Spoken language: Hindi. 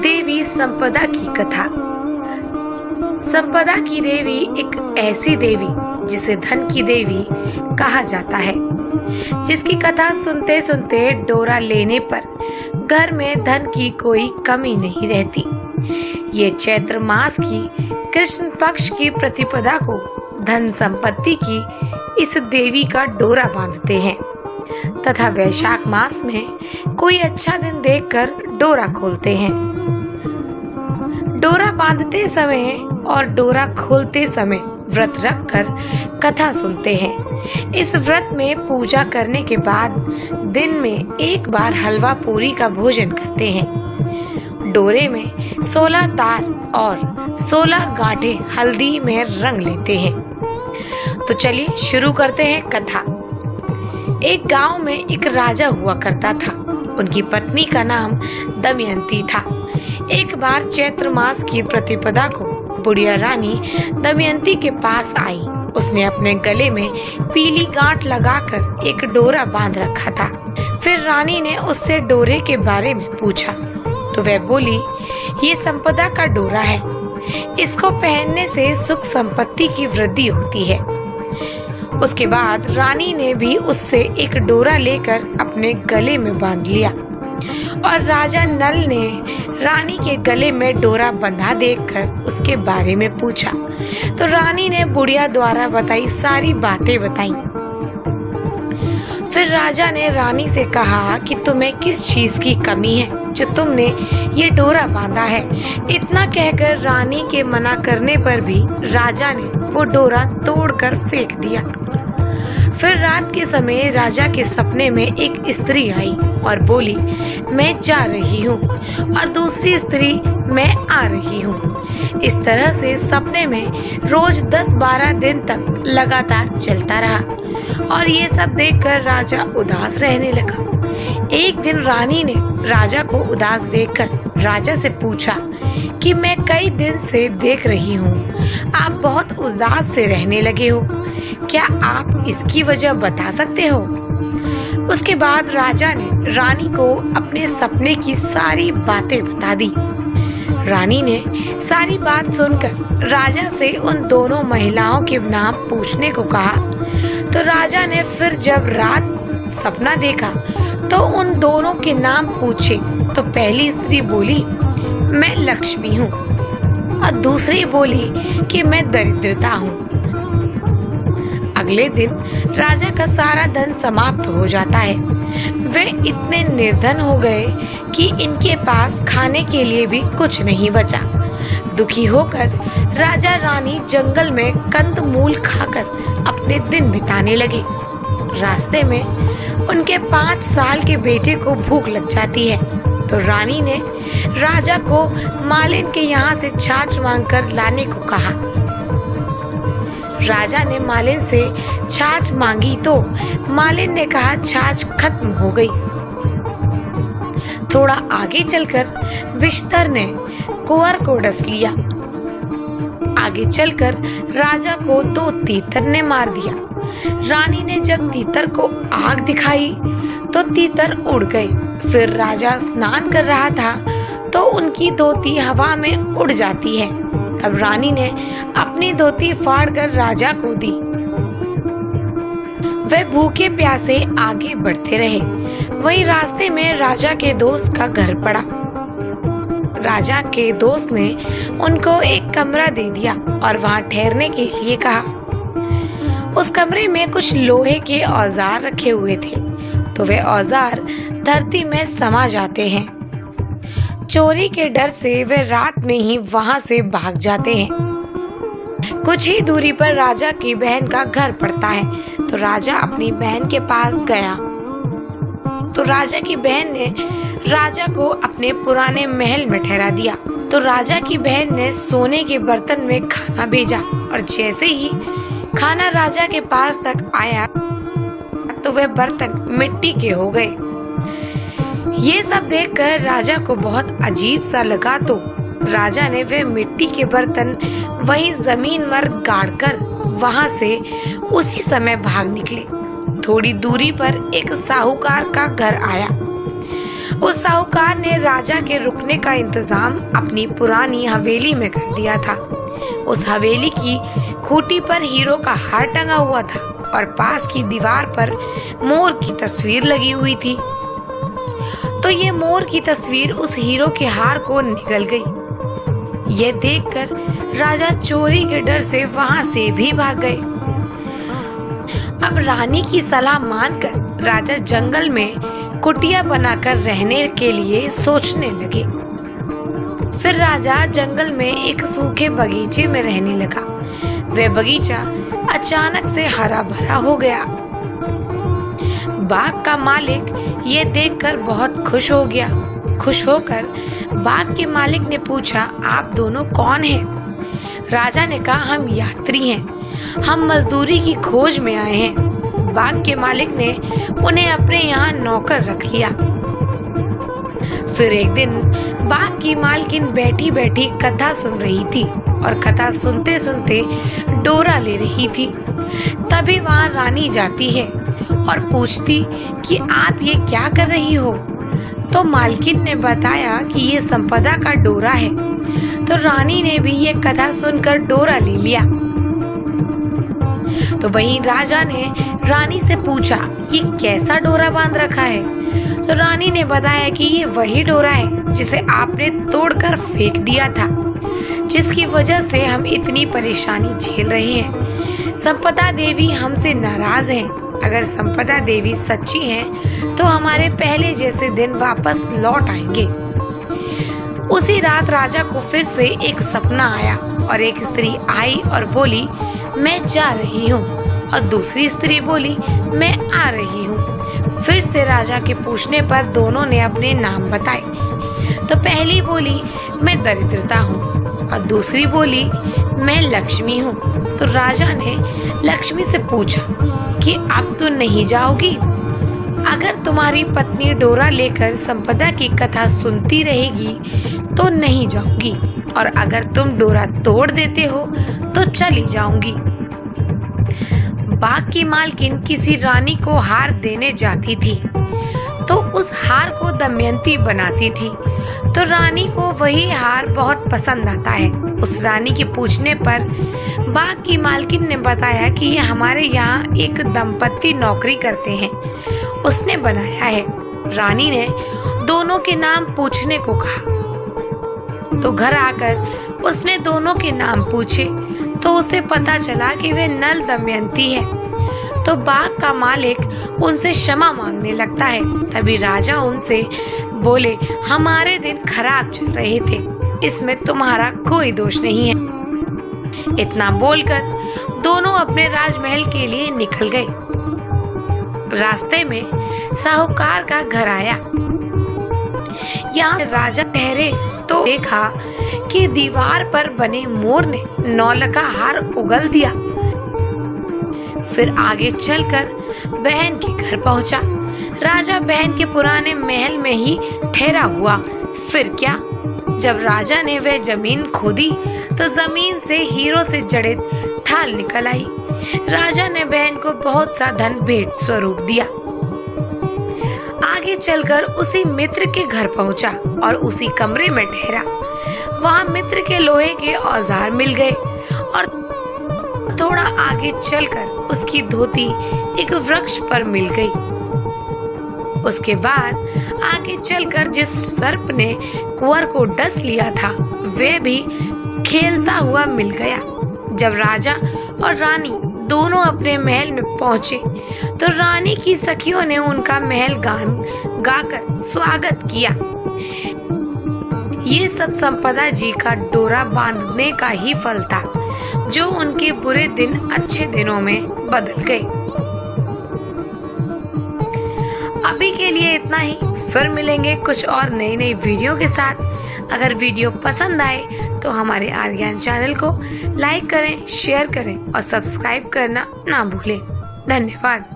देवी संपदा की कथा। संपदा की देवी एक ऐसी देवी जिसे धन की देवी कहा जाता है, जिसकी कथा सुनते सुनते डोरा लेने पर घर में धन की कोई कमी नहीं रहती। ये चैत्र मास की कृष्ण पक्ष की प्रतिपदा को धन संपत्ति की इस देवी का डोरा बांधते हैं तथा वैशाख मास में कोई अच्छा दिन देखकर डोरा खोलते हैं। डोरा बांधते समय और डोरा खोलते समय व्रत रखकर कथा सुनते हैं। इस व्रत में पूजा करने के बाद दिन में एक बार हलवा पूरी का भोजन करते हैं। डोरे में 16 तार और 16 गांठें हल्दी में रंग लेते हैं। तो चलिए शुरू करते हैं कथा। एक गांव में एक राजा हुआ करता था। उनकी पत्नी का नाम दमयंती था। एक बार चैत्र मास की प्रतिपदा को बुढ़िया रानी दमयंती के पास आई। उसने अपने गले में पीली गांठ लगाकर एक डोरा बांध रखा था। फिर रानी ने उससे डोरे के बारे में पूछा तो वह बोली, ये संपदा का डोरा है। इसको पहनने से सुख संपत्ति की वृद्धि होती है। उसके बाद रानी ने भी उससे एक डोरा लेकर अपने गले में बांध लिया और राजा नल ने रानी के गले में डोरा बंधा देखकर उसके बारे में पूछा तो रानी ने बुढ़िया द्वारा बताई सारी बातें बताई। फिर राजा ने रानी से कहा कि तुम्हें किस चीज की कमी है जो तुमने ये डोरा बांधा है। इतना कहकर रानी के मना करने पर भी राजा ने वो डोरा तोड़कर फेंक दिया। फिर रात के समय राजा के सपने में एक स्त्री आई और बोली, मैं जा रही हूँ, और दूसरी स्त्री, मैं आ रही हूँ। इस तरह से सपने में रोज 10-12 दिन तक लगातार चलता रहा और ये सब देखकर राजा उदास रहने लगा। एक दिन रानी ने राजा को उदास देखकर राजा से पूछा कि मैं कई दिन से देख रही हूँ आप बहुत उदास से रहने लगे हो, क्या आप इसकी वजह बता सकते हो? उसके बाद राजा ने रानी को अपने सपने की सारी बातें बता दी। रानी ने सारी बात सुनकर राजा से उन दोनों महिलाओं के नाम पूछने को कहा। तो राजा ने फिर जब रात को सपना देखा तो उन दोनों के नाम पूछे तो पहली स्त्री बोली, मैं लक्ष्मी हूँ, और दूसरी बोली कि मैं दरिद्रता हूँ। अगले दिन राजा का सारा धन समाप्त हो जाता है। वे इतने निर्धन हो गए कि इनके पास खाने के लिए भी कुछ नहीं बचा। दुखी होकर राजा रानी जंगल में कंदमूल खाकर अपने दिन बिताने लगे। रास्ते में उनके 5 साल के बेटे को भूख लग जाती है तो रानी ने राजा को मालिन के यहाँ से छाछ मांगकर लाने को कहा। राजा ने मालिन से छाछ मांगी तो मालिन ने कहा छाछ खत्म हो गई। थोड़ा आगे चलकर विश्तर ने कुंवर को डस लिया। आगे चलकर राजा को 2 तीतर ने मार दिया। रानी ने जब तीतर को आग दिखाई तो तीतर उड़ गए। फिर राजा स्नान कर रहा था तो उनकी धोती हवा में उड़ जाती है। तब रानी ने अपनी धोती फाड़कर राजा को दी। वे भूखे प्यासे आगे बढ़ते रहे। वही रास्ते में राजा के दोस्त का घर पड़ा। राजा के दोस्त ने उनको एक कमरा दे दिया और वहां ठहरने के लिए कहा। उस कमरे में कुछ लोहे के औजार रखे हुए थे तो वे औजार धरती में समा जाते हैं। चोरी के डर से वे रात में ही वहां से भाग जाते हैं। कुछ ही दूरी पर राजा की बहन का घर पड़ता है तो राजा अपनी बहन के पास गया तो राजा की बहन ने राजा को अपने पुराने महल में ठहरा दिया। तो राजा की बहन ने सोने के बर्तन में खाना भेजा और जैसे ही खाना राजा के पास तक आया तो वे बर्तन मिट्टी के हो गए। ये सब देखकर राजा को बहुत अजीब सा लगा तो राजा ने वे मिट्टी के बर्तन वहीं जमीन पर गाड़कर वहां से उसी समय भाग निकले। थोड़ी दूरी पर एक साहूकार का घर आया। उस साहूकार ने राजा के रुकने का इंतजाम अपनी पुरानी हवेली में कर दिया था। उस हवेली की खूंटी पर हीरो का हार टंगा हुआ था और पास की दीवार पर मोर की तस्वीर लगी हुई थी। तो ये मोर की तस्वीर उस हीरो के हार को निगल गई। यह देखकर राजा चोरी के डर से वहां से भी भाग गए। अब रानी की सलाह मानकर राजा जंगल में कुटिया बनाकर रहने के लिए सोचने लगे। फिर राजा जंगल में एक सूखे बगीचे में रहने लगा। वह बगीचा अचानक से हरा भरा हो गया। बाग का मालिक ये देखकर बहुत खुश हो गया। खुश होकर बाग के मालिक ने पूछा, आप दोनों कौन हैं? राजा ने कहा, हम यात्री हैं, हम मजदूरी की खोज में आए हैं। बाग के मालिक ने उन्हें अपने यहाँ नौकर रख लिया। फिर एक दिन बाग की मालकिन बैठी बैठी कथा सुन रही थी और कथा सुनते सुनते डोरा ले रही थी। तभी वहाँ रानी जाती है और पूछती कि आप ये क्या कर रही हो? तो मालकिन ने बताया कि ये संपदा का डोरा है। तो रानी ने भी ये कथा सुनकर डोरा ले लिया। तो वहीं राजा ने रानी से पूछा, ये कैसा डोरा बांध रखा है? तो रानी ने बताया कि ये वही डोरा है जिसे आपने तोड़कर फेंक दिया था, जिसकी वजह से हम इतनी परेशानी झेल रहे हैं। संपदा देवी हमसे नाराज हैं। अगर संपदा देवी सच्ची हैं, तो हमारे पहले जैसे दिन वापस लौट आएंगे। उसी रात राजा को फिर से एक सपना आया और एक स्त्री आई और बोली, मैं जा रही हूँ, और दूसरी स्त्री बोली, मैं आ रही हूँ। फिर से राजा के पूछने पर दोनों ने अपने नाम बताए। तो पहली बोली, मैं दरिद्रता हूँ, और दूसरी बोली, मैं लक्ष्मी हूँ। तो राजा ने लक्ष्मी से पूछा कि अब तो नहीं जाओगी? अगर तुम्हारी पत्नी डोरा लेकर संपदा की कथा सुनती रहेगी तो नहीं जाऊंगी, और अगर तुम डोरा तोड़ देते हो तो चली जाऊंगी। बाग की मालकिन किसी रानी को हार देने जाती थी, तो उस हार को दमयंती बनाती थी। तो रानी को वही हार बहुत पसंद आता है। उस रानी के पूछने पर बाग की मालकिन ने बताया कि ये हमारे यहाँ एक दंपत्ति नौकरी करते हैं, उसने बनाया है। रानी ने दोनों के नाम पूछने को कहा। तो घर आकर उसने दोनों के नाम पूछे तो उसे पता चला कि वे नल दमयंती है। तो बाग का मालिक उनसे क्षमा मांगने लगता है। तभी राजा उनसे बोले, हमारे दिन खराब चल रहे थे, इसमें तुम्हारा कोई दोष नहीं है। इतना बोलकर दोनों अपने राजमहल के लिए निकल गए। रास्ते में साहूकार का घर आया। यहाँ राजा ठहरे तो देखा कि दीवार पर बने मोर ने नौलखा हार उगल दिया। फिर आगे चलकर बहन के घर पहुंचा। राजा बहन के पुराने महल में ही ठहरा हुआ। फिर क्या, जब राजा ने वह जमीन खोदी तो जमीन से हीरो से जड़े थाल निकल आई। राजा ने बहन को बहुत सा धन भेंट स्वरूप दिया। आगे चलकर उसी मित्र के घर पहुंचा और उसी कमरे में ठहरा। वहां मित्र के लोहे के औजार मिल गए और थोड़ा आगे चलकर उसकी धोती एक वृक्ष पर मिल गई। उसके बाद आगे चलकर जिस सर्प ने कुंवर को डस लिया था वह भी खेलता हुआ मिल गया। जब राजा और रानी दोनों अपने महल में पहुंचे तो रानी की सखियों ने उनका महल गान गाकर स्वागत किया। ये सब संपदा जी का डोरा बांधने का ही फल था, जो उनके बुरे दिन अच्छे दिनों में बदल गए। अभी के लिए इतना ही। फिर मिलेंगे कुछ और नई नई वीडियो के साथ। अगर वीडियो पसंद आए तो हमारे आर्यन चैनल को लाइक करें, शेयर करें और सब्सक्राइब करना ना भूलें। धन्यवाद।